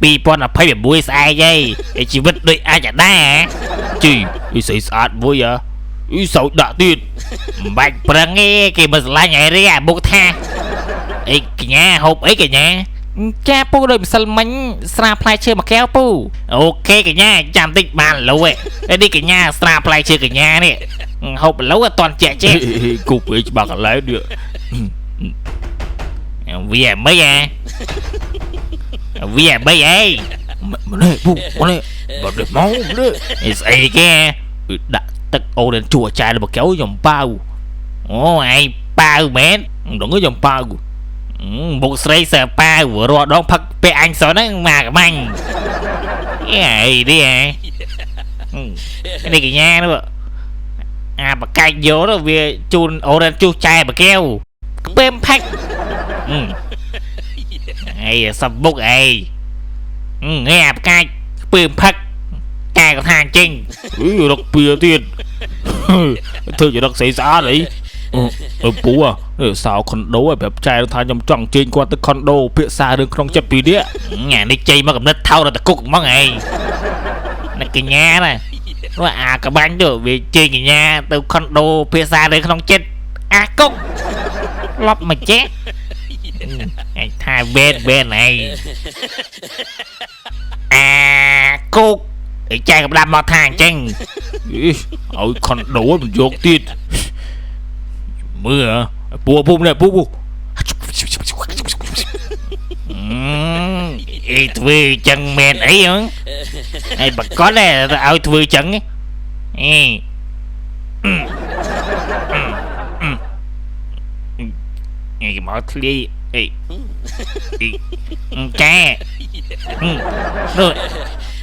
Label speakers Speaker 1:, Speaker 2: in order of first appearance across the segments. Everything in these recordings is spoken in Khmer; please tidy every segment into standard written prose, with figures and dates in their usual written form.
Speaker 1: 2026ស្អែកឯជីវិតដូចអាចដែរជីស្អីស្អាតមួយសោចដាក់ទៀតមិនបាច់ប្រឹងទេគេមិនស្រឡាញ់ឯរីអាមុខថាអីកញ្ញាហូបអីកញ្ញាចាពូដូចម្សិលមិញស្រាផ្លែឈើមួយកែវពូអូខេកញ្ញាចាំតិចបានឡូវឯនេះកញ្ញាស្រាផ្លែឈើកញ្ញានេះហូបឡូវអត់តន់ចេះគូពេកច្បាស់កន្លែងនេះវាមិនវាមិនអីម្នេះពូម្នេះបាត់មកនេះស្អីគេដាក់ទឹកអូរជូរចាយរបស់កែវខ្ញុំប៉ៅអូឯងប៉ៅមែនដល់ខ្ញុំប៉ៅមុខស្រីសើប៉ៅរត់ដងផឹកពាក់អញសហ្នឹងមកក្បាញ់អីនេះនេះកញ្ញានោះអាបកាច់យកទៅវាជូនអូរជូរចាយរបស់កែវក្ពេមផាច់អីសំបុកអីអាបកាច់ក្ពេមផឹកកែក៏ថាចេញរកពៀទៀតធ្វើជារកស្អីស្អាតអីពូសៅខុនដូឲ្យប្រាប់ចែថាខ្ញុំចង់ជេញគាត់ទៅខុនដូភាសារឿងក្នុងចិត្តពីនេះអានេះជ័យមកកំណត់ថោរតគុកហ្មងឯងអ្នកកញ្ញាណាว่าអាក្បាញ់ទៅវាជេញកញ្ញាទៅខុនដូភាសារឿងក្នុងចិត្តអាគុកលប់មកចេះឯងថាវេនឯងអាគុកចែកកម្ដាប់មកថាអញ្ចឹងឲ្យខុនដូមិនយកទៀតមើលពូម្នេះពូអីធ្វើចឹងមែនអីហ្នឹងឯងបកកដែរឲ្យធ្វើចឹងអីមកធ្លាយអីចែនោះ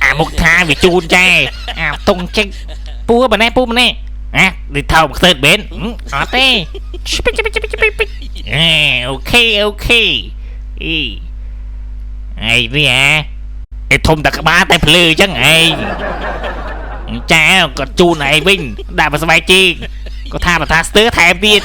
Speaker 1: អាមុខថាវាជូនចែអាតុងចេញពូម្នេះអានេះថោខ្ទើបមែនអត់ទេអូខេអីនេះឯធំតែក្បាលតែភ្លឺអញ្ចឹងឯងចាក៏ជូនឯងវិញដាក់មកស្បែកជីក៏ថាស្ទើថែមទៀត